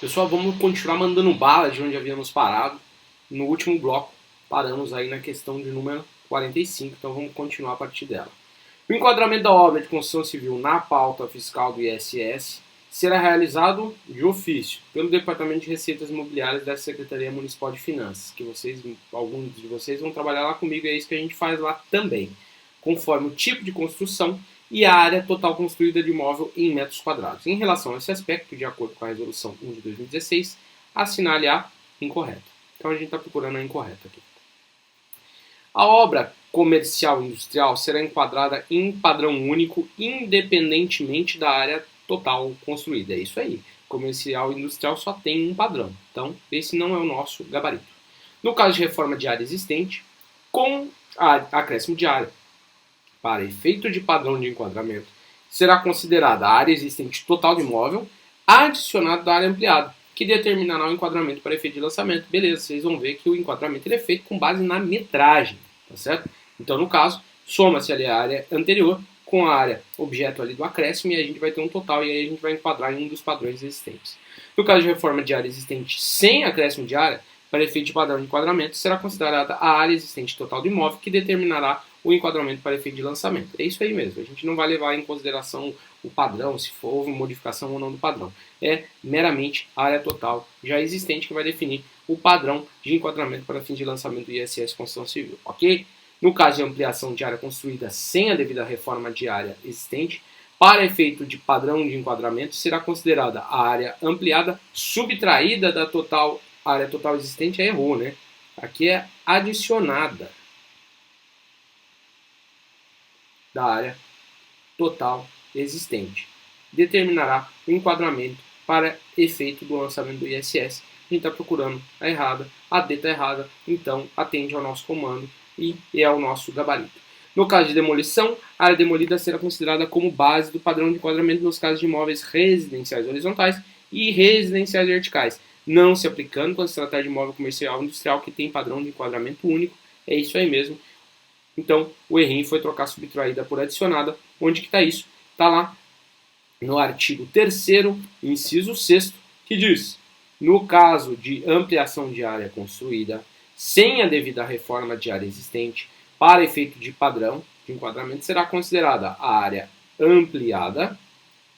Pessoal, vamos continuar mandando bala de onde havíamos parado. No último bloco, paramos aí na questão de número 45, então vamos continuar a partir dela. O enquadramento da obra de construção civil na pauta fiscal do ISS será realizado de ofício pelo Departamento de Receitas Imobiliárias da Secretaria Municipal de Finanças, que alguns de vocês vão trabalhar lá comigo, é isso que a gente faz lá também, conforme o tipo de construção e a área total construída de imóvel em metros quadrados. Em relação a esse aspecto, de acordo com a Resolução 1 de 2016, assinale a incorreta. Então a gente está procurando a incorreta aqui. A obra comercial e industrial será enquadrada em padrão único, independentemente da área total construída. É isso aí. Comercial e industrial só tem um padrão. Então, esse não é o nosso gabarito. No caso de reforma de área existente, com acréscimo de área para efeito de padrão de enquadramento, será considerada a área existente total do imóvel, adicionado da área ampliada, que determinará o enquadramento para efeito de lançamento. Beleza, vocês vão ver que o enquadramento ele é feito com base na metragem, tá certo? Então, no caso, soma-se ali a área anterior com a área objeto ali do acréscimo e a gente vai ter um total e aí a gente vai enquadrar em um dos padrões existentes. No caso de reforma de área existente sem acréscimo de área, para efeito de padrão de enquadramento, será considerada a área existente total do imóvel que determinará o enquadramento para efeito de lançamento. É isso aí mesmo, a gente não vai levar em consideração o padrão, se houve modificação ou não do padrão. É meramente a área total já existente que vai definir o padrão de enquadramento para fim de lançamento do ISS Construção Civil, ok? No caso de ampliação de área construída sem a devida reforma de área existente, para efeito de padrão de enquadramento, será considerada a área ampliada subtraída da área total existente, errou, né? Aqui é adicionada da área total existente. Determinará o enquadramento para efeito do lançamento do ISS. A gente está procurando a errada, a D está errada, então atende ao nosso comando e é o nosso gabarito. No caso de demolição, a área demolida será considerada como base do padrão de enquadramento nos casos de imóveis residenciais horizontais e residenciais verticais, não se aplicando quando se tratar de imóvel comercial ou industrial que tem padrão de enquadramento único. É isso aí mesmo. Então, o errinho foi trocar subtraída por adicionada. Onde que está isso? Está lá no artigo 3º, inciso 6º, que diz: no caso de ampliação de área construída sem a devida reforma de área existente, para efeito de padrão de enquadramento, será considerada a área ampliada,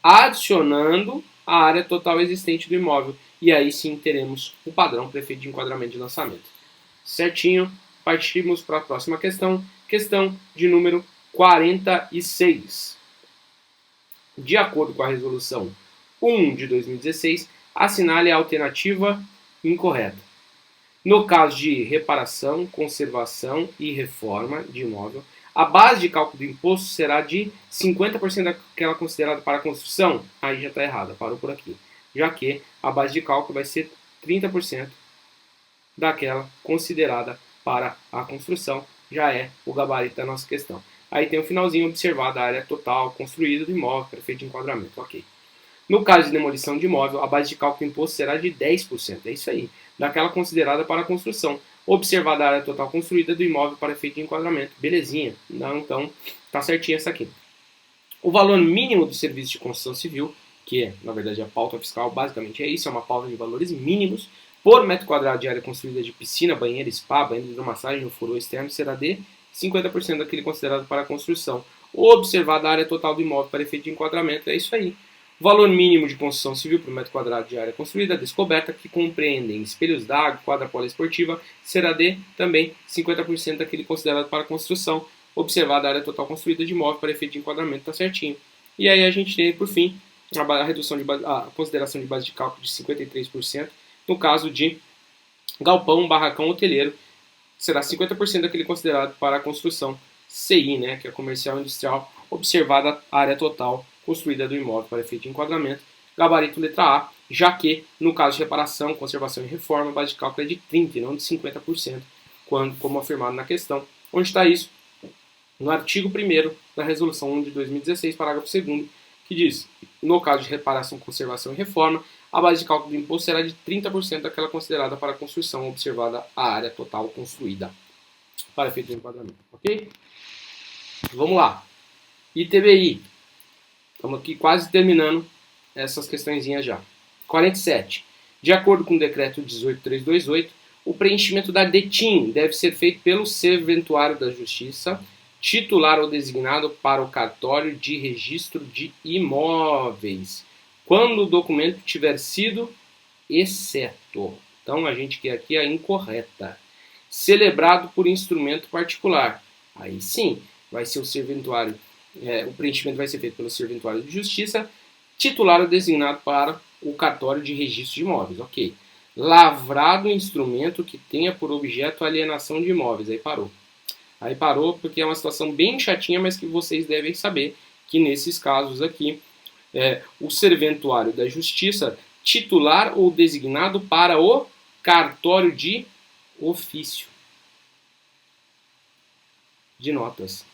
adicionando a área total existente do imóvel. E aí sim teremos o padrão para efeito de enquadramento de lançamento. Certinho? Partimos para a próxima questão. Questão de número 46. De acordo com a Resolução 1 de 2016, assinale a alternativa incorreta. No caso de reparação, conservação e reforma de imóvel, a base de cálculo do imposto será de 50% daquela considerada para a construção. Aí já está errada, parou por aqui. Já que a base de cálculo vai ser 30% daquela considerada para a construção. Já é o gabarito da nossa questão. Aí tem o finalzinho observado a área total construída do imóvel para efeito de enquadramento. Ok. No caso de demolição de imóvel, a base de cálculo do imposto será de 10%. É isso aí. Daquela considerada para a construção. Observada a área total construída do imóvel para efeito de enquadramento. Belezinha. Não, então, tá certinho essa aqui. O valor mínimo do serviço de construção civil, que é, na verdade, a pauta fiscal, basicamente é isso, é uma pauta de valores mínimos, por metro quadrado de área construída de piscina, banheiro, spa, banheiro de hidromassagem ou furo externo, será de 50% daquele considerado para a construção. Observada a área total do imóvel para efeito de enquadramento, é isso aí. O valor mínimo de construção civil por metro quadrado de área construída descoberta, que compreendem espelhos d'água, quadra poliesportiva, será de também 50% daquele considerado para a construção. Observada a área total construída de imóvel para efeito de enquadramento, está certinho. E aí a gente tem, por fim, a redução a consideração de base de cálculo de 53%, no caso de galpão, barracão, hoteleiro, será 50% daquele considerado para a construção CI, né, que é comercial industrial, observada a área total construída do imóvel para efeito de enquadramento, gabarito letra A, já que, no caso de reparação, conservação e reforma, a base de cálculo é de 30% e não de 50%, como afirmado na questão. Onde está isso? No artigo 1º da Resolução 1 de 2016, parágrafo 2º, que diz: no caso de reparação, conservação e reforma, a base de cálculo do imposto será de 30% daquela considerada para a construção, observada a área total construída para efeito de enquadramento. Ok? Vamos lá. ITBI. Estamos aqui quase terminando essas questõezinhas já. 47. De acordo com o decreto 18.328, o preenchimento da DETIM deve ser feito pelo serventuário da Justiça, titular ou designado para o cartório de registro de imóveis, quando o documento tiver sido exceto. Então a gente quer aqui a incorreta. Celebrado por instrumento particular. Aí sim, vai ser o serventuário, o preenchimento vai ser feito pelo serventuário de justiça, titular ou designado para o cartório de registro de imóveis. Ok. Lavrado instrumento que tenha por objeto a alienação de imóveis. Aí parou. Aí parou porque é uma situação bem chatinha, mas que vocês devem saber que nesses casos aqui, o serventuário da justiça, titular ou designado para o cartório de ofício de notas.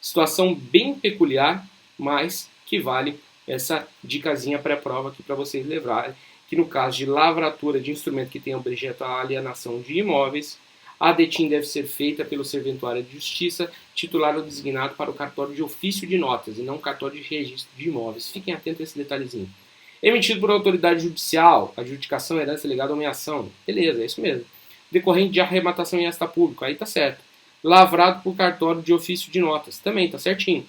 Situação bem peculiar, mas que vale essa dicasinha pré-prova aqui para vocês levarem, que no caso de lavratura de instrumento que tenha objeto a alienação de imóveis, a DETIM deve ser feita pelo serventuário de justiça, titular ou designado para o cartório de ofício de notas, e não cartório de registro de imóveis. Fiquem atentos a esse detalhezinho. Emitido por autoridade judicial, adjudicação, herança, legado ou meação. Beleza, é isso mesmo. Decorrente de arrematação em esta público, aí tá certo. Lavrado por cartório de ofício de notas, também tá certinho.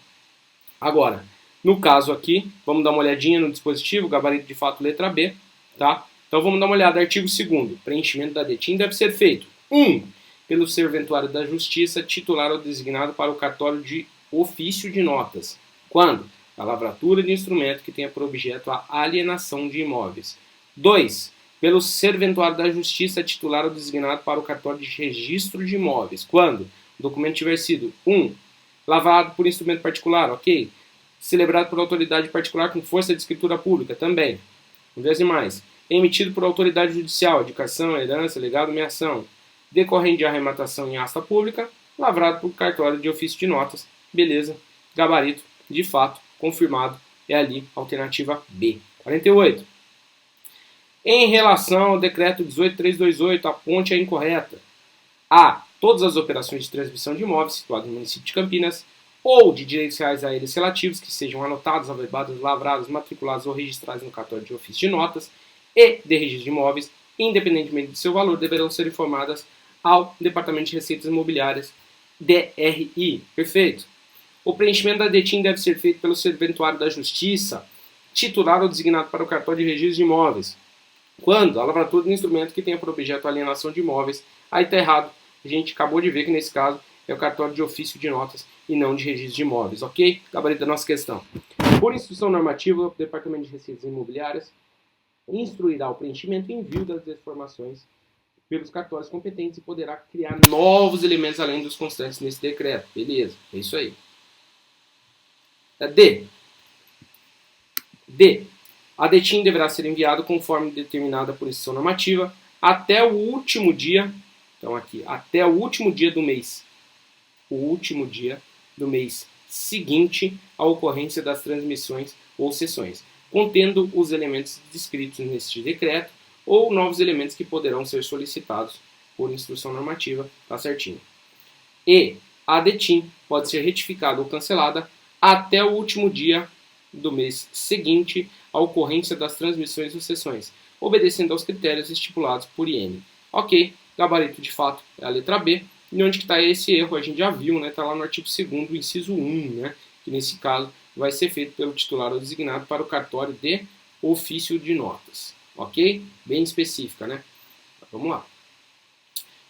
Agora, no caso aqui, vamos dar uma olhadinha no dispositivo, gabarito de fato letra B, tá? Então vamos dar uma olhada, artigo 2º, preenchimento da DETIM deve ser feito 1. Pelo serventuário da justiça, titular ou designado para o cartório de ofício de notas. Quando? A lavratura de instrumento que tenha por objeto a alienação de imóveis. 2. Pelo serventuário da justiça, titular ou designado para o cartório de registro de imóveis. Quando? O documento tiver sido 1. Lavrado por instrumento particular, ok. Celebrado por autoridade particular com força de escritura pública, também. Vamos ver mais. Emitido por autoridade judicial, adjudicação, herança, legado, meação. Decorrente de arrematação em asta pública, lavrado por cartório de ofício de notas. Beleza. Gabarito, de fato, confirmado. É ali, alternativa B. 48. Em relação ao decreto 18.328, a ponte é incorreta. A. Todas as operações de transmissão de imóveis situados no município de Campinas ou de direitos reais a eles relativos que sejam anotados, averbados, lavrados, matriculados ou registrados no cartório de ofício de notas e de registro de imóveis, independentemente de seu valor, deverão ser informadas ao Departamento de Receitas Imobiliárias, DRI. Perfeito. O preenchimento da DETIM deve ser feito pelo serventuário da Justiça, titular ou designado para o cartório de registro de imóveis. Quando? A lavratura do instrumento que tenha por objeto a alienação de imóveis. Aí está errado. A gente acabou de ver que nesse caso é o cartório de ofício de notas e não de registro de imóveis, ok? Gabarito da nossa questão. Por instrução normativa, o Departamento de Receitas Imobiliárias instruirá o preenchimento e envio das informações pelos cartórios competentes e poderá criar novos elementos além dos constantes nesse decreto. Beleza, é isso aí. D. A DETIM deverá ser enviada conforme determinada por instrução normativa até o último dia, então aqui, até o último dia do mês. O último dia do mês seguinte à ocorrência das transmissões ou sessões, contendo os elementos descritos neste decreto ou novos elementos que poderão ser solicitados por instrução normativa, tá certinho. E a DETIM pode ser retificada ou cancelada até o último dia do mês seguinte à ocorrência das transmissões ou sessões, obedecendo aos critérios estipulados por IN. Ok, gabarito de fato é a letra B. E onde que está esse erro? A gente já viu, né? Está lá no artigo 2º, inciso 1, né? Que nesse caso vai ser feito pelo titular ou designado para o cartório de ofício de notas. Ok? Bem específica, né? Vamos lá.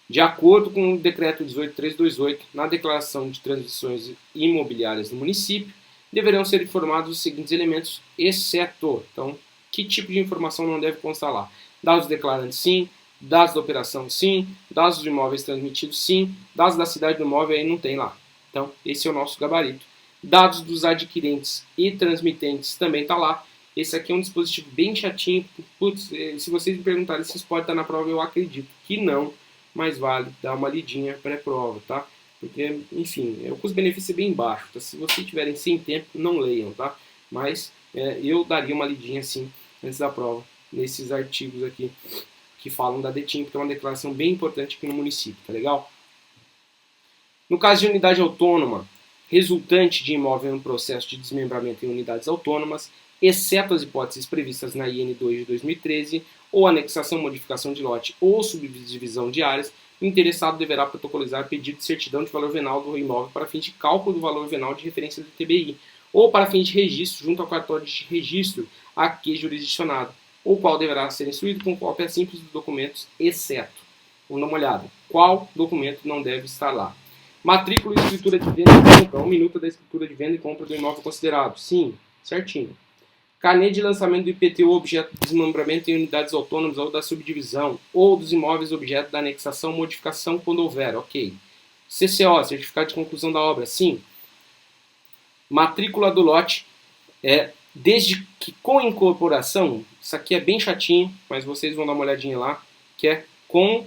De acordo com o decreto 18.328, na declaração de transações imobiliárias do município, deverão ser informados os seguintes elementos, exceto. Então, que tipo de informação não deve constar lá? Dados declarantes, sim. Dados da operação, sim. Dados dos imóveis transmitidos, sim. Dados da cidade do imóvel, aí não tem lá. Então, esse é o nosso gabarito. Dados dos adquirentes e transmitentes também está lá. Esse aqui é um dispositivo bem chatinho. Putz, se vocês me perguntarem se isso pode estar na prova, eu acredito que não. Mas vale dar uma lidinha pré-prova, tá? Porque, enfim, o custo-benefício é bem baixo. Tá? Se vocês tiverem sem tempo, não leiam, tá? Mas eu daria uma lidinha, assim, antes da prova, nesses artigos aqui que falam da DETIM, porque é uma declaração bem importante aqui no município, tá legal? No caso de unidade autônoma, resultante de imóvel em um processo de desmembramento em unidades autônomas, exceto as hipóteses previstas na IN 2 de 2013, ou anexação, modificação de lote ou subdivisão de áreas, o interessado deverá protocolizar pedido de certidão de valor venal do imóvel para fins de cálculo do valor venal de referência do TBI, ou para fins de registro junto ao cartório de registro a que jurisdicionado, o qual deverá ser instruído com cópia simples dos documentos, exceto. Vamos dar uma olhada. Qual documento não deve estar lá? Matrícula e escritura de venda e compra. 1 minuto da escritura de venda e compra do imóvel considerado. Sim, certinho. Carnê de lançamento do IPTU objeto de desmembramento em unidades autônomas ou da subdivisão, ou dos imóveis objeto da anexação ou modificação quando houver. Ok. CCO, certificado de conclusão da obra. Sim. Matrícula do lote. Desde que com incorporação, isso aqui é bem chatinho, mas vocês vão dar uma olhadinha lá, que é com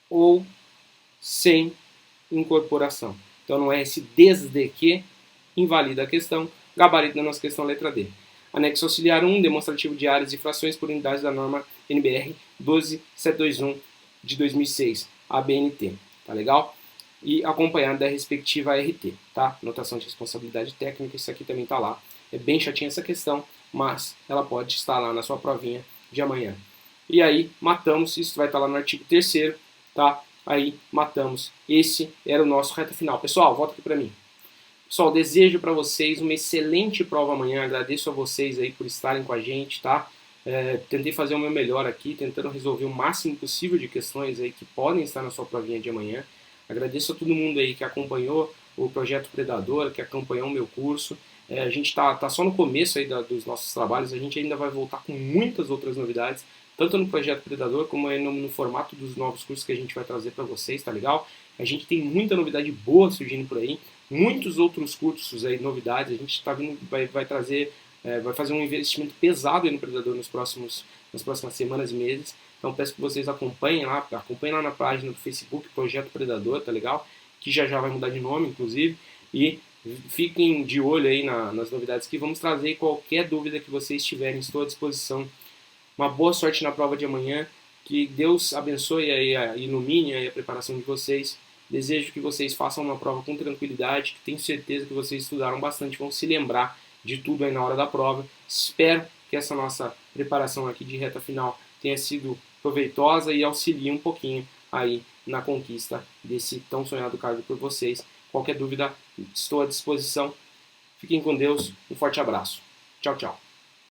ou sem incorporação. Então não é esse desde que, invalida a questão, gabarito da nossa questão letra D. Anexo auxiliar 1, demonstrativo de áreas e frações por unidades da norma NBR 12721 de 2006, ABNT, tá legal? E acompanhado da respectiva RT, tá? Notação de responsabilidade técnica, isso aqui também tá lá. É bem chatinha essa questão, mas ela pode estar lá na sua provinha de amanhã. E aí, matamos, isso vai estar lá no artigo 3º, tá? Aí, matamos. Esse era o nosso reta final. Pessoal, volta aqui para mim. Pessoal, desejo para vocês uma excelente prova amanhã. Agradeço a vocês aí por estarem com a gente, tá? Tentei fazer o meu melhor aqui, tentando resolver o máximo possível de questões aí que podem estar na sua provinha de amanhã. Agradeço a todo mundo aí que acompanhou o Projeto Predador, que acompanhou o meu curso. A gente tá só no começo aí dos nossos trabalhos, a gente ainda vai voltar com muitas outras novidades, tanto no Projeto Predador como aí no formato dos novos cursos que a gente vai trazer para vocês, tá legal? A gente tem muita novidade boa surgindo por aí, muitos outros cursos aí, novidades, a gente tá vindo, vai trazer, vai fazer um investimento pesado aí no Predador nas próximas semanas e meses. Então peço que vocês acompanhem lá na página do Facebook, Projeto Predador, tá legal? Que já vai mudar de nome, inclusive, e fiquem de olho aí nas novidades que vamos trazer. Qualquer dúvida que vocês tiverem, estou à disposição. Uma boa sorte na prova de amanhã, que Deus abençoe e ilumine aí a preparação de vocês. Desejo que vocês façam uma prova com tranquilidade, que tenho certeza que vocês estudaram bastante, vão se lembrar de tudo aí na hora da prova. Espero que essa nossa preparação aqui de reta final tenha sido proveitosa e auxilie um pouquinho aí na conquista desse tão sonhado cargo por vocês. Qualquer dúvida, estou à disposição. Fiquem com Deus. Um forte abraço. Tchau, tchau.